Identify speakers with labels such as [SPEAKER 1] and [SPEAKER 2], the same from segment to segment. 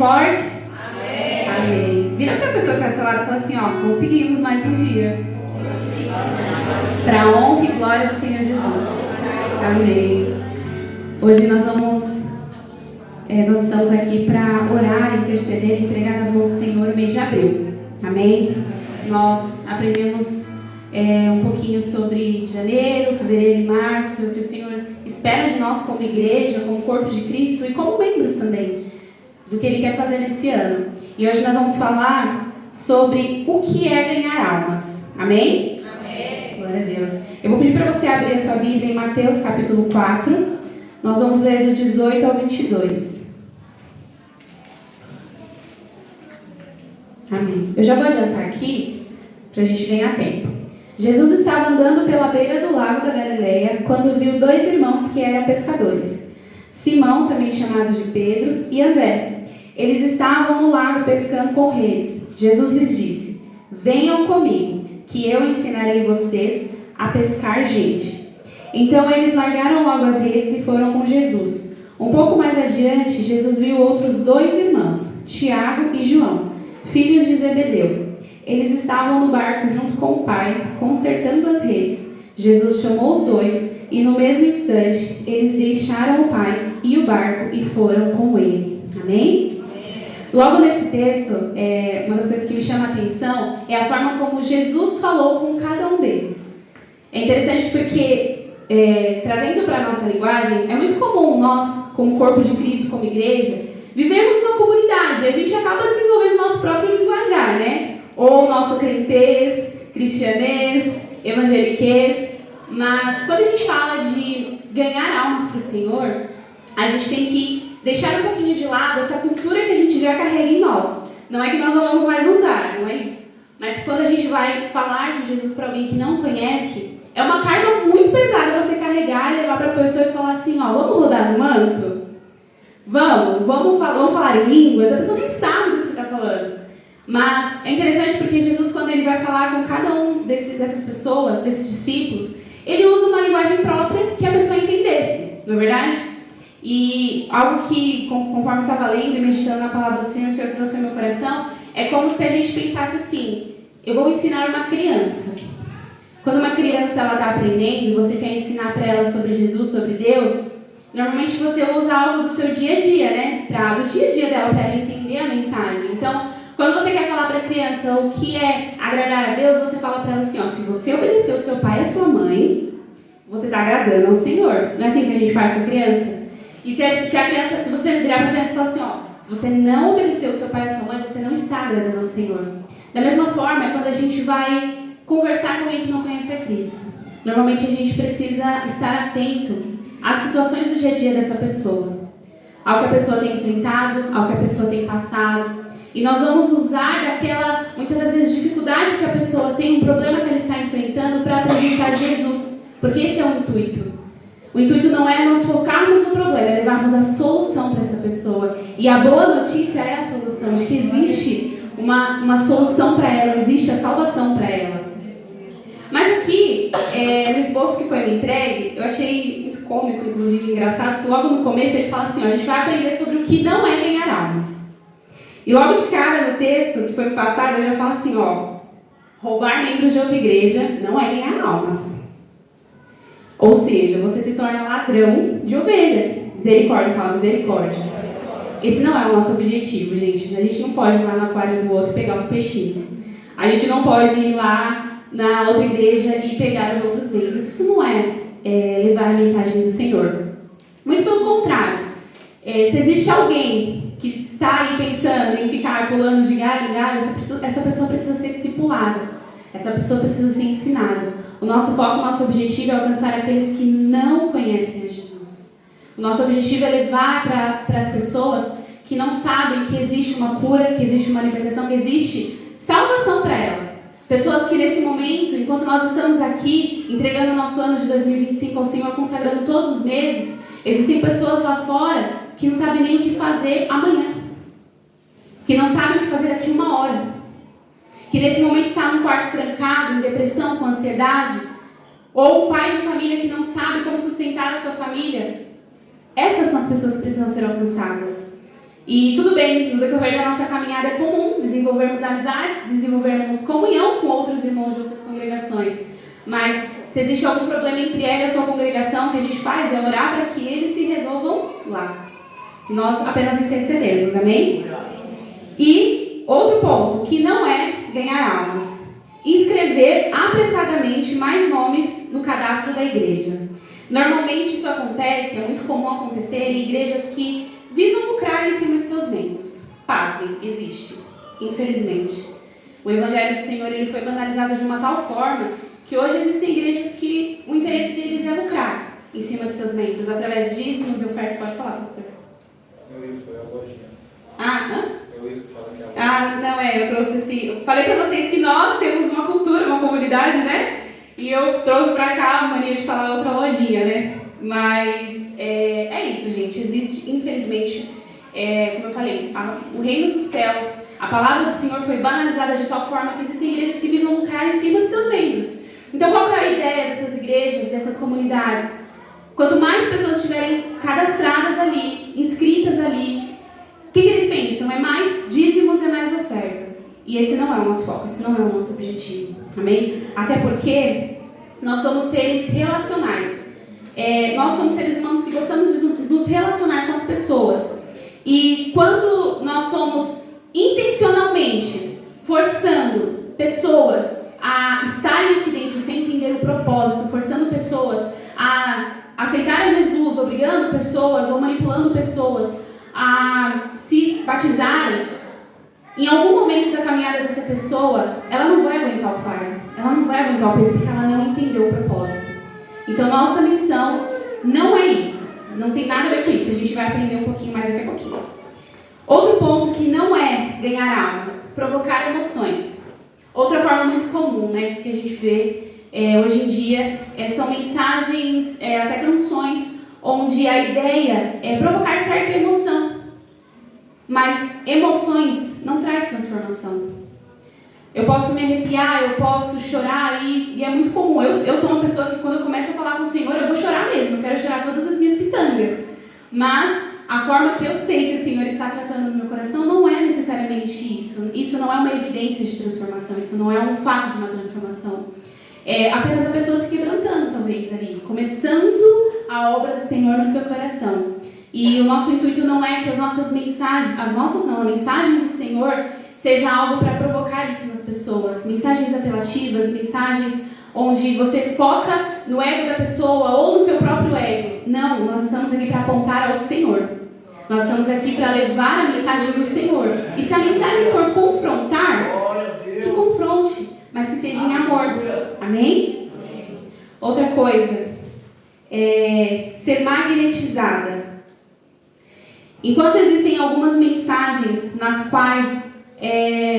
[SPEAKER 1] fortes? Amém. Amém. Vira para a pessoa que está do seu lado e fala assim, ó, conseguimos mais um dia. Para a honra e glória do Senhor Jesus. Amém. Hoje nós estamos aqui para orar, interceder e entregar nas mãos do Senhor o mês de abril. Amém? Nós aprendemos um pouquinho sobre janeiro, fevereiro e março, o que o Senhor espera de nós como igreja, como corpo de Cristo e como membros também, do que Ele quer fazer nesse ano. E hoje nós vamos falar sobre o que é ganhar almas. Amém? Amém. Glória a Deus. Eu vou pedir para você abrir a sua Bíblia em Mateus capítulo 4. Nós vamos ler do 18 ao 22. Amém. Eu já vou adiantar aqui, para a gente ganhar tempo. Jesus estava andando pela beira do lago da Galileia, quando viu dois irmãos que eram pescadores. Simão, também chamado de Pedro, e André. Eles estavam no lago pescando com redes. Jesus lhes disse: venham comigo, que eu ensinarei vocês a pescar gente. Então eles largaram logo as redes e foram com Jesus. Um pouco mais adiante, Jesus viu outros dois irmãos, Tiago e João, filhos de Zebedeu. Eles estavam no barco junto com o pai, consertando as redes. Jesus chamou os dois e no mesmo instante eles deixaram o pai e o barco e foram com ele. Amém? Logo nesse texto, uma das coisas que me chama a atenção é a forma como Jesus falou com cada um deles. É interessante porque, trazendo para a nossa linguagem, é muito comum nós, como corpo de Cristo, como igreja, vivemos numa comunidade e a gente acaba desenvolvendo nosso próprio linguajar, né? Ou nosso crentez, cristianês, evangeliquez. Mas quando a gente fala de ganhar almas para o Senhor, a gente tem que deixar um pouquinho de lado essa cultura que a gente já carrega em nós. Não é que nós não vamos mais usar, não é isso. Mas quando a gente vai falar de Jesus para alguém que não conhece, é uma carga muito pesada você carregar e levar para a pessoa e falar assim, ó, vamos rodar no manto? Vamos falar em línguas? A pessoa nem sabe do que você está falando. Mas é interessante porque Jesus, quando ele vai falar com cada um dessas pessoas, desses discípulos, ele usa uma linguagem própria que a pessoa entendesse, não é verdade? E algo que, conforme eu estava lendo e meditando na palavra do Senhor, o Senhor trouxe ao meu coração, é como se a gente pensasse assim, eu vou ensinar uma criança. Quando uma criança está aprendendo e você quer ensinar para ela sobre Jesus, sobre Deus, normalmente você usa algo do seu dia a dia, né? Do dia a dia dela, para ela entender a mensagem. Então, quando você quer falar para a criança o que é agradar a Deus, você fala para ela assim, ó, se você obedecer o seu pai e a sua mãe, você está agradando ao Senhor. Não é assim que a gente faz com a criança? E se você virar para a criança e falar assim, ó, se você não obedecer o seu pai e a sua mãe, você não está agradando ao Senhor. Da mesma forma, é quando a gente vai conversar com alguém que não conhece a Cristo. Normalmente a gente precisa estar atento às situações do dia a dia dessa pessoa, ao que a pessoa tem enfrentado, ao que a pessoa tem passado. E nós vamos usar daquela, muitas das vezes, dificuldade que a pessoa tem, um problema que ela está enfrentando, para apresentar Jesus. Porque esse é o intuito. O intuito não é nós focarmos no problema, é levarmos a solução para essa pessoa. E a boa notícia é a solução, de que existe uma solução para ela, existe a salvação para ela. Mas aqui, no esboço que foi me entregue, eu achei muito cômico, inclusive engraçado, que logo no começo ele fala assim, ó, a gente vai aprender sobre o que não é ganhar almas. E logo de cara no texto que foi me passado, ele já fala assim, ó, roubar membros de outra igreja não é ganhar almas. Ou seja, você se torna ladrão de ovelha. Misericórdia, fala misericórdia. Esse não é o nosso objetivo, gente. A gente não pode ir lá no aquário do outro e pegar os peixinhos. A gente não pode ir lá na outra igreja e pegar os outros membros. Isso não é levar a mensagem do Senhor. Muito pelo contrário. Se existe alguém que está aí pensando em ficar pulando de galho em galho, essa pessoa precisa ser discipulada. Essa pessoa precisa ser ensinada. O nosso foco, o nosso objetivo é alcançar aqueles que não conhecem a Jesus. O nosso objetivo é levar para as pessoas que não sabem que existe uma cura, que existe uma libertação, que existe salvação para ela. Pessoas que nesse momento, enquanto nós estamos aqui, entregando o nosso ano de 2025 ao Senhor, consagrando todos os meses, existem pessoas lá fora que não sabem nem o que fazer amanhã. Que não sabem o que fazer daqui uma hora. Que nesse momento está num quarto trancado, em depressão, com ansiedade, ou um pai de família que não sabe como sustentar a sua família. Essas são as pessoas que precisam ser alcançadas. E tudo bem, no decorrer da nossa caminhada é comum desenvolvermos amizades, desenvolvermos comunhão com outros irmãos de outras congregações. Mas se existe algum problema entre ela e a sua congregação, o que a gente faz é orar para que eles se resolvam lá. Nós apenas intercedemos, amém? E outro ponto, que não é ganhar almas. Inscrever apressadamente mais nomes no cadastro da igreja. Normalmente isso acontece, é muito comum acontecer em igrejas que visam lucrar em cima de seus membros. Pasmem, existe, infelizmente. O Evangelho do Senhor ele foi banalizado de uma tal forma que hoje existem igrejas que o interesse deles é lucrar em cima de seus membros, através de dízimos e ofertas. Pode falar, pastor.
[SPEAKER 2] Foi a lojinha.
[SPEAKER 1] Eu trouxe assim, eu falei para vocês que nós temos uma cultura, uma comunidade, né? E eu trouxe para cá a mania de falar outra lojinha, né? Mas é isso, gente. Existe, infelizmente, como eu falei, o reino dos céus, a palavra do Senhor foi banalizada de tal forma que existem igrejas que visam lucrar em cima de seus membros. Então, qual que é a ideia dessas igrejas, dessas comunidades? Quanto mais pessoas estiverem cadastradas ali, inscritas ali, o que eles pensam? É mais dízimos, é mais ofertas. E esse não é o nosso foco, esse não é o nosso objetivo. Amém? Até porque nós somos seres relacionais. Nós somos seres humanos que gostamos de nos relacionar com as pessoas. E quando nós somos intencionalmente forçando pessoas a estarem aqui dentro sem entender o propósito, forçando pessoas a aceitar a Jesus, obrigando pessoas ou manipulando pessoas a se batizarem, em algum momento da caminhada dessa pessoa, ela não vai aguentar o fardo, ela não vai aguentar o peso, porque ela não entendeu o propósito. Então, nossa missão não é isso, não tem nada a ver com isso, a gente vai aprender um pouquinho mais daqui a pouquinho. Outro ponto que não é ganhar almas, provocar emoções. Outra forma muito comum, né, que a gente vê hoje em dia, são mensagens, até canções, onde a ideia é provocar certa emoção. Mas emoções não traz transformação. Eu posso me arrepiar, eu posso chorar, e é muito comum. Eu sou uma pessoa que quando eu começo a falar com o Senhor, eu vou chorar mesmo, eu quero chorar todas as minhas pitangas. Mas a forma que eu sei que o Senhor está tratando no meu coração não é necessariamente isso. Isso não é uma evidência de transformação, isso não é um fato de uma transformação. É apenas a pessoa se quebrantando, talvez, ali, começando a obra do Senhor no seu coração. E o nosso intuito não é que as nossas mensagens, a mensagem do Senhor seja algo para provocar isso nas pessoas. Mensagens apelativas, mensagens onde você foca no ego da pessoa ou no seu próprio ego. Não, nós estamos aqui para apontar ao Senhor. Nós estamos aqui para levar a mensagem do Senhor. E se a mensagem for confrontar, que confronte, mas que seja em amor. Amém? Outra coisa, ser magnetizada. Enquanto existem algumas mensagens nas quais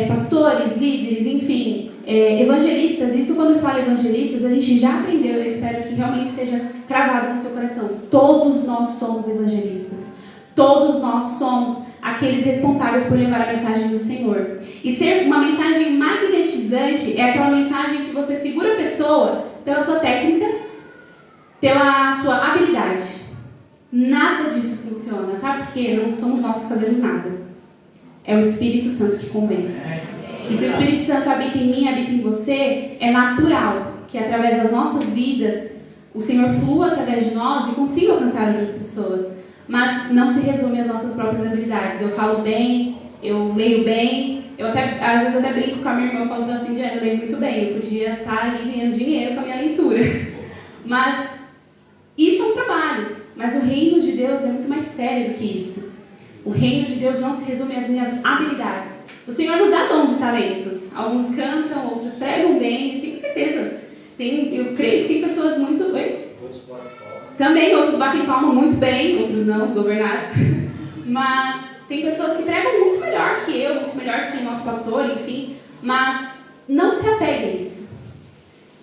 [SPEAKER 1] pastores, líderes, enfim, evangelistas, isso quando eu falo evangelistas, a gente já aprendeu, eu espero que realmente seja cravado no seu coração. Todos nós somos evangelistas. Todos nós somos aqueles responsáveis por levar a mensagem do Senhor. E ser uma mensagem magnetizante é aquela mensagem que você segura a pessoa pela sua técnica, pela sua habilidade. Nada disso funciona. Sabe por quê? Não somos nós que fazemos nada. É o Espírito Santo que convence. E se o Espírito Santo habita em mim, habita em você, é natural que através das nossas vidas o Senhor flua através de nós e consiga alcançar outras pessoas. Mas não se resume às nossas próprias habilidades. Eu falo bem, eu leio bem, às vezes até brinco com a minha irmã, falando assim, eu leio muito bem, eu podia estar ali ganhando dinheiro com a minha leitura. Mas isso é um trabalho, mas o reino de Deus é muito mais sério do que isso. O reino de Deus não se resume às minhas habilidades. O Senhor nos dá dons e talentos. Alguns cantam, outros pregam bem, eu tenho certeza. Eu creio que tem pessoas muito... Também outros batem palma muito bem, outros não, os governados. Mas tem pessoas que pregam muito melhor que eu, muito melhor que nosso pastor, enfim. Mas não se apegue a isso.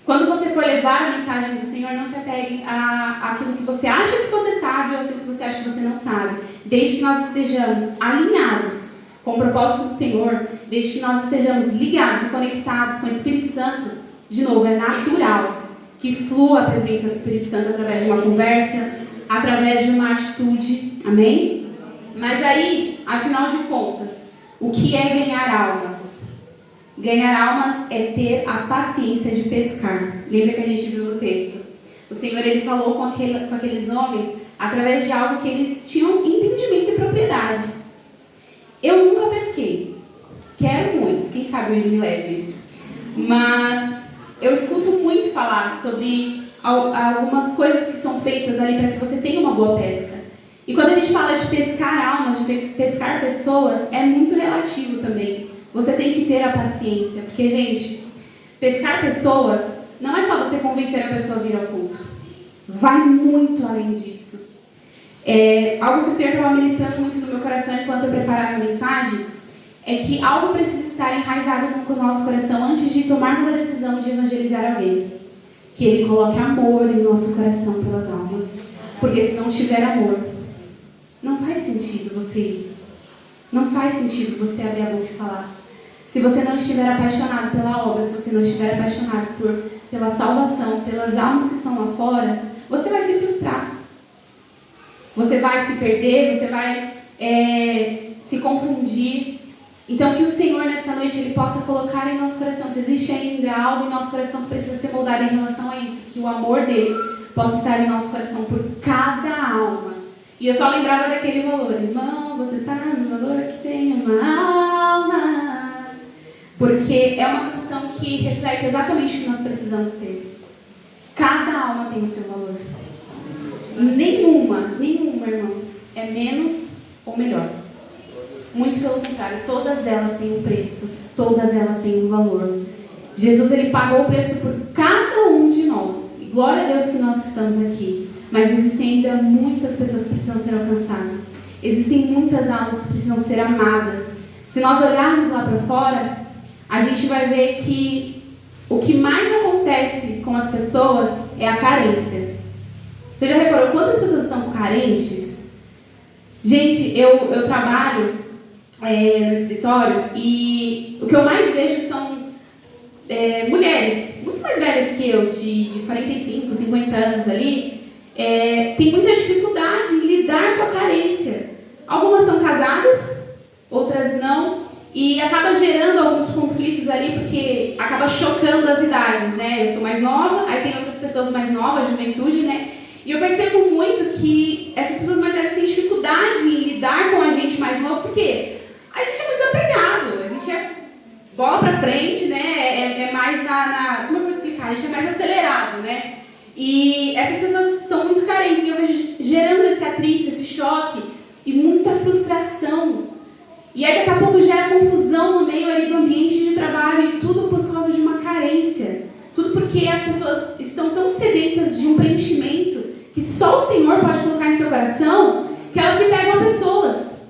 [SPEAKER 1] Quando você for levar a mensagem do Senhor, não se apegue àquilo que você acha que você sabe ou àquilo que você acha que você não sabe. Desde que nós estejamos alinhados com o propósito do Senhor, desde que nós estejamos ligados e conectados com o Espírito Santo, de novo, é natural que flua a presença do Espírito Santo através de uma conversa, através de uma atitude. Amém? Mas aí, Afinal de contas, o que é ganhar almas? Ganhar almas é ter a paciência de pescar. Lembra que a gente viu no texto? O Senhor ele falou com aqueles homens através de algo que eles tinham entendimento e propriedade. Eu nunca pesquei. Quero muito. Quem sabe ele me leve. Mas eu escuto muito falar sobre algumas coisas que são feitas ali para que você tenha uma boa pesca. E quando a gente fala de pescar almas, de pescar pessoas, é muito relativo também. Você tem que ter a paciência. Porque, gente, pescar pessoas não é só você convencer a pessoa a vir ao culto. Vai muito além disso. Algo que o Senhor estava ministrando muito no meu coração enquanto eu preparava a mensagem é que algo precisa estar enraizado no nosso coração antes de tomarmos a decisão de evangelizar alguém. Que Ele coloque amor em nosso coração pelas almas. Porque se não tiver amor, não faz sentido você ir. Não faz sentido você abrir a boca e falar. Se você não estiver apaixonado pela obra, se você não estiver apaixonado pela salvação, pelas almas que estão lá fora, você vai se frustrar. Você vai se perder, você vai se confundir. Então, que o Senhor, nessa noite, Ele possa colocar em nosso coração, se existe ainda algo em nosso coração que precisa ser moldado em relação a isso, que o amor dEle possa estar em nosso coração por cada alma. E eu só lembrava daquele valor. Irmão, você sabe o valor que tem uma alma? Porque é uma canção que reflete exatamente o que nós precisamos ter. Cada alma tem o seu valor. Nenhuma, irmãos, é menos ou melhor. Muito pelo contrário, todas elas têm um preço, todas elas têm um valor. Jesus, Ele pagou o preço por cada um de nós. E glória a Deus que nós estamos aqui. Mas existem ainda muitas pessoas que precisam ser alcançadas. Existem muitas almas que precisam ser amadas. Se nós olharmos lá para fora, a gente vai ver que o que mais acontece com as pessoas é a carência. Você já reparou quantas pessoas estão carentes? Gente, eu trabalho no escritório e o que eu mais vejo são mulheres, muito mais velhas que eu, de 45, 50 anos ali, tem muita dificuldade em lidar com a carência. Algumas são casadas, outras não, e acaba gerando alguns conflitos ali, porque acaba chocando as idades, né? Eu sou mais nova, aí tem outras pessoas mais novas, juventude, né? E eu percebo muito que essas pessoas mais velhas têm dificuldade em lidar com a gente mais nova, porque a gente é muito desapegado, a gente é bola pra frente, né? É mais como eu vou explicar? A gente é mais acelerado, né? E essas pessoas são muito carentes, e eu vejo gerando esse atrito, esse choque, e muita frustração. E aí daqui a pouco gera confusão no meio ali do ambiente de trabalho, e tudo por causa de uma carência. Tudo porque as pessoas estão tão sedentas de um preenchimento que só o Senhor pode colocar em seu coração, que elas se pegam a pessoas,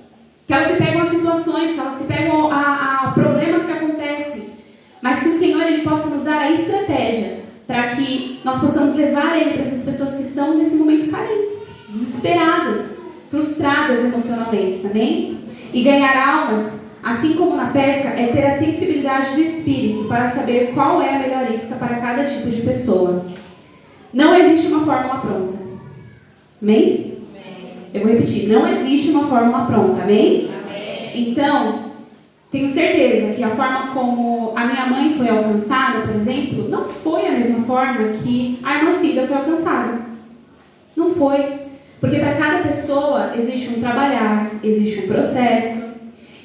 [SPEAKER 1] que elas se pegam a situações, que elas se pegam a problemas que acontecem. Mas que o Senhor Ele possa nos dar a estratégia para que nós possamos levar Ele para essas pessoas que estão nesse momento carentes, desesperadas, frustradas emocionalmente, amém? E ganhar almas, assim como na pesca, é ter a sensibilidade do Espírito para saber qual é a melhor isca para cada tipo de pessoa. Não existe uma fórmula pronta. Amém? Amém. Eu vou repetir. Não existe uma fórmula pronta. Amém? Amém. Então, tenho certeza que a forma como a minha mãe foi alcançada, por exemplo, não foi a mesma forma que a irmã Cida foi alcançada. Não foi. Porque para cada pessoa existe um trabalhar, existe um processo,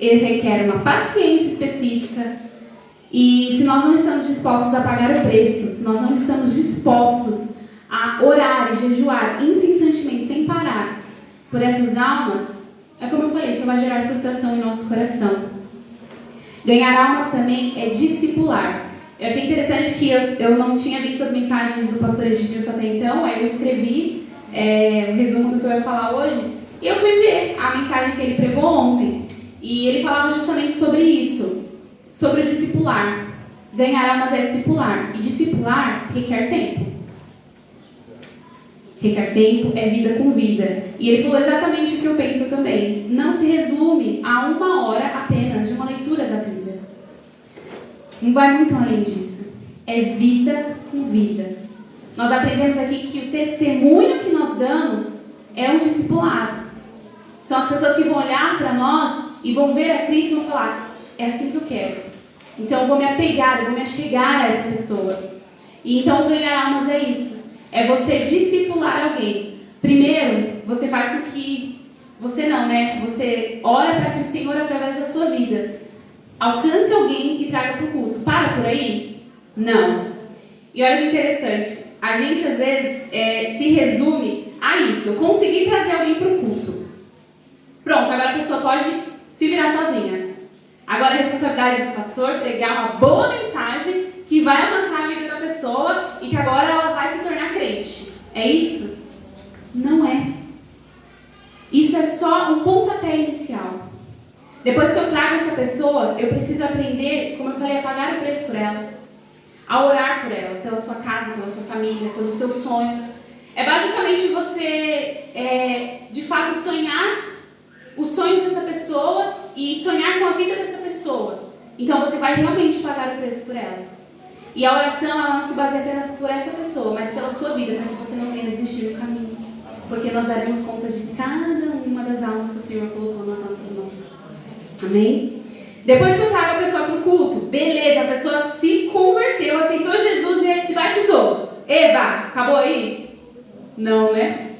[SPEAKER 1] ele requer uma paciência específica. E se nós não estamos dispostos a pagar o preço, se nós não estamos dispostos a orar e jejuar incessantemente, sem parar, por essas almas, é como eu falei, isso vai gerar frustração em nosso coração. Ganhar almas também é discipular. Eu achei interessante que eu não tinha visto as mensagens do pastor Edmilson até então, aí eu escrevi o resumo do que eu ia falar hoje, e eu fui ver a mensagem que ele pregou ontem. E ele falava justamente sobre isso, sobre o discipular. Ganhar almas é discipular. E discipular requer tempo. Requer tempo, é vida com vida. E ele falou exatamente o que eu penso também. Não se resume a 1 hora apenas de uma leitura da Bíblia. Não vai muito além disso. É vida com vida. Nós aprendemos aqui que o testemunho que nós damos é um discipulado. São as pessoas que vão olhar para nós e vão ver a Cristo e vão falar, é assim que eu quero. Então eu vou me apegar, eu vou me achegar a essa pessoa. E então ganhar almas é isso. É você discipular alguém. Primeiro, você faz com que... Você não, né? Você ora para que o Senhor, através da sua vida, alcance alguém e traga para o culto. Para por aí? Não. E olha que interessante. A gente, às vezes, se resume a isso. Eu consegui trazer alguém para o culto. Pronto, agora a pessoa pode se virar sozinha. Agora a responsabilidade do pastor pregar uma boa mensagem que vai alcançar a vida da pessoa e que agora ela vai se tornar crente. É isso? Não é. Isso é só um pontapé inicial. Depois que eu trago essa pessoa, eu preciso aprender, como eu falei, a pagar o preço por ela. A orar por ela, pela sua casa, pela sua família, pelos seus sonhos. É basicamente você, de fato, sonhar os sonhos dessa pessoa e sonhar com a vida dessa pessoa. Então você vai realmente pagar o preço por ela. E a oração, ela não se baseia apenas por essa pessoa, mas pela sua vida, para que você não venha desistir do caminho. Porque nós daremos conta de cada uma das almas que o Senhor colocou nas nossas mãos. Amém? Depois que eu trago a pessoa para o culto, beleza, a pessoa se converteu, aceitou Jesus e se batizou. Eba, acabou aí? Não, né?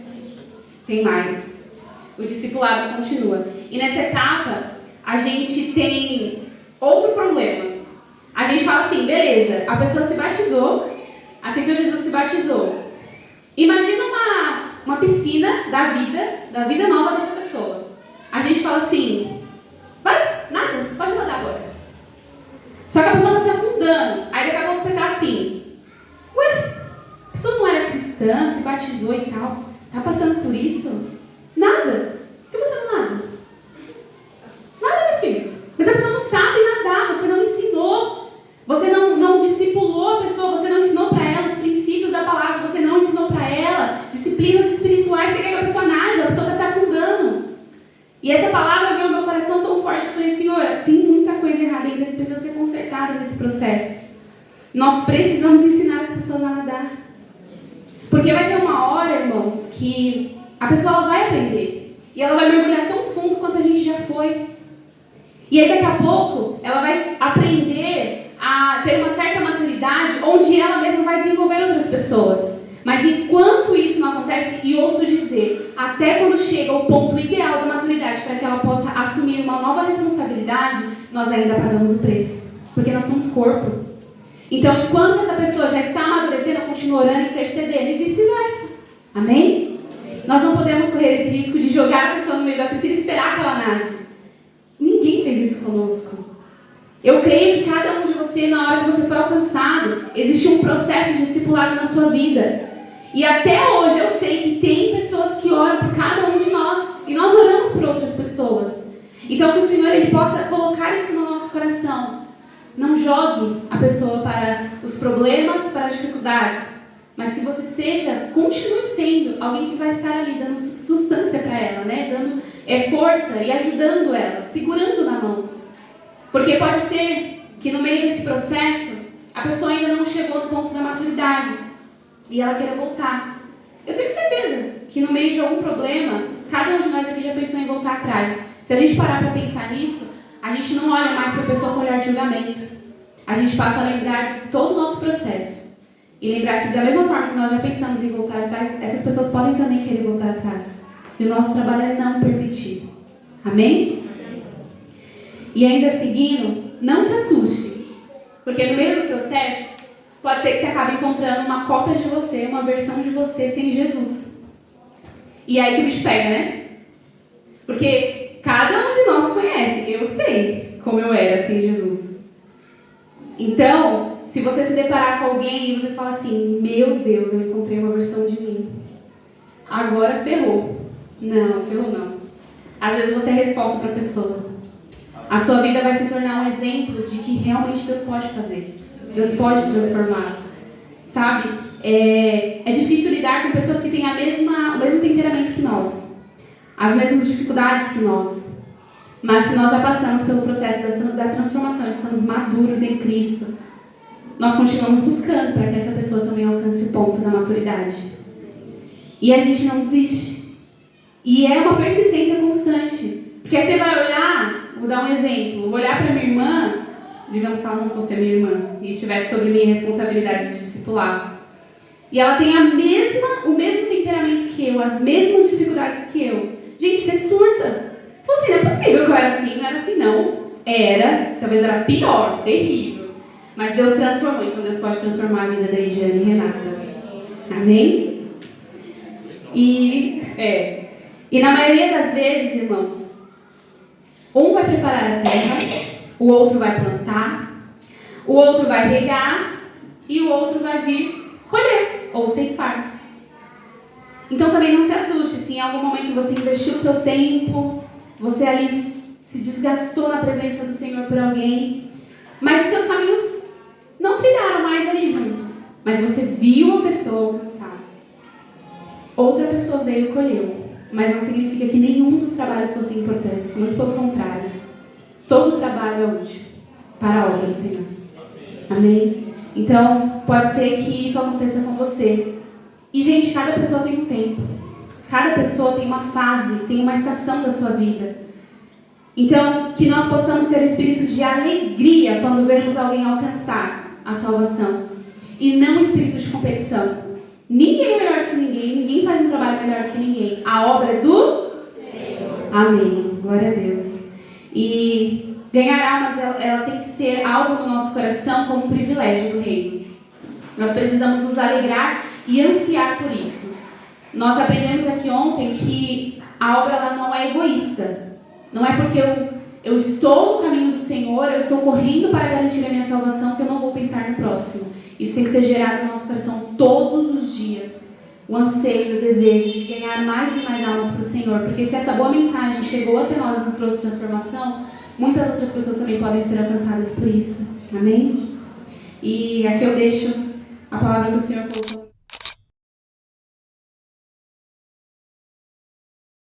[SPEAKER 1] Tem mais. O discipulado continua. E nessa etapa, a gente tem outro problema. A gente fala assim, beleza, a pessoa se batizou, aceitou Jesus, se batizou. Imagina uma piscina da vida nova dessa pessoa. A gente fala assim, vai, nada, pode mandar agora. Só que a pessoa está se afundando. Aí daqui a pouco você está assim, ué, a pessoa não era cristã, se batizou e tal, está passando por isso? Nada. Por que você não nada? Nada, meu filho. Mas a pessoa não sabe nadar, você não ensinou. Você não discipulou a pessoa, você não ensinou para ela os princípios da palavra, você não ensinou para ela disciplinas espirituais, você quer que a pessoa nade, a pessoa está se afundando. E essa palavra veio ao meu coração tão forte que eu falei, Senhor, tem muita coisa errada ainda que precisa ser consertada nesse processo. Nós precisamos ensinar as pessoas a nadar. Porque vai ter uma hora, irmãos, que a pessoa ela vai aprender. E ela vai mergulhar tão fundo quanto a gente já foi. E aí daqui a pouco ela vai aprender a ter uma certa maturidade onde ela mesma vai desenvolver outras pessoas. Mas enquanto isso não acontece, e ouço dizer, até quando chega o ponto ideal da maturidade para que ela possa assumir uma nova responsabilidade, nós ainda pagamos o preço. Porque nós somos corpo. Então, enquanto essa pessoa já está amadurecendo, eu continuo orando e intercedendo e vice-versa. Amém? Nós não podemos correr esse risco de jogar a pessoa no meio da piscina e esperar que ela nade. Ninguém fez isso conosco. Eu creio que cada um de você, na hora que você foi alcançado, existe um processo de discipulado na sua vida. E até hoje eu sei que tem pessoas que oram por cada um de nós. E nós oramos por outras pessoas. Então que o Senhor ele possa colocar isso no nosso coração. Não jogue a pessoa para os problemas, para as dificuldades. Mas que você continue sendo alguém que vai estar ali dando sustância para ela, né? Dando força e ajudando ela, segurando na mão. Porque pode ser que no meio desse processo, a pessoa ainda não chegou no ponto da maturidade e ela queira voltar. Eu tenho certeza que no meio de algum problema, cada um de nós aqui já pensou em voltar atrás. Se a gente parar para pensar nisso, a gente não olha mais para a pessoa com olhar de julgamento. A gente passa a lembrar todo o nosso processo. E lembrar que da mesma forma que nós já pensamos em voltar atrás, essas pessoas podem também querer voltar atrás. E o nosso trabalho é não permitir. Amém? E ainda seguindo, não se assuste. Porque no meio do processo, pode ser que você acabe encontrando uma cópia de você, uma versão de você sem Jesus. E aí que o bicho pega, né? Porque cada um de nós conhece. Eu sei como eu era sem Jesus. Então, se você se deparar com alguém e você fala assim, meu Deus, eu encontrei uma versão de mim. Agora ferrou. Não, ferrou não. Às vezes você é a resposta para a pessoa. A sua vida vai se tornar um exemplo de que realmente Deus pode fazer. Deus pode transformar. Sabe? É difícil lidar com pessoas que têm o mesmo temperamento que nós. As mesmas dificuldades que nós. Mas se nós já passamos pelo processo da transformação, estamos maduros em Cristo, nós continuamos buscando para que essa pessoa também alcance o ponto da maturidade. E a gente não desiste. E é uma persistência constante. Porque aí você vai olhar vou dar um exemplo, vou olhar para minha irmã, digamos que ela não fosse a minha irmã, e estivesse sobre minha responsabilidade de discipular. E ela tem o mesmo temperamento que eu, as mesmas dificuldades que eu. Gente, você surta. Você fala assim, não é possível que eu era assim, não era assim, não. Era, talvez era pior, terrível. Mas Deus transformou, então Deus pode transformar a vida da Ediane e Renata. Amém? E na maioria das vezes, irmãos, um vai preparar a terra, o outro vai plantar, o outro vai regar e o outro vai vir colher ou ceifar. Então também não se assuste se em algum momento você investiu o seu tempo, você ali se desgastou na presença do Senhor por alguém, mas os seus caminhos não trilharam mais ali juntos, mas você viu a pessoa alcançar. Outra pessoa veio e colheu, mas não significa que nenhum dos trabalhos fossem importantes, muito pelo contrário. Todo trabalho é útil para a obra do Senhor. Amém? Então, pode ser que isso aconteça com você. E, gente, cada pessoa tem um tempo. Cada pessoa tem uma fase, tem uma estação da sua vida. Então, que nós possamos ter o espírito de alegria quando vermos alguém alcançar a salvação. E não o espírito de competição. Ninguém é melhor que ninguém, ninguém faz um trabalho melhor que ninguém. A obra é do Senhor. Amém. Glória a Deus. E ganhar almas, ela tem que ser algo no nosso coração como um privilégio do reino. Nós precisamos nos alegrar e ansiar por isso. Nós aprendemos aqui ontem que a obra ela não é egoísta. Não é porque eu estou no caminho do Senhor, eu estou correndo para garantir a minha salvação, que eu não vou pensar no próximo. Isso tem que ser gerado no nosso coração todos os dias. O anseio, o desejo de ganhar mais e mais almas para o Senhor. Porque se essa boa mensagem chegou até nós e nos trouxe transformação, muitas outras pessoas também podem ser alcançadas por isso. Amém? E aqui eu deixo a palavra que o Senhor colocou.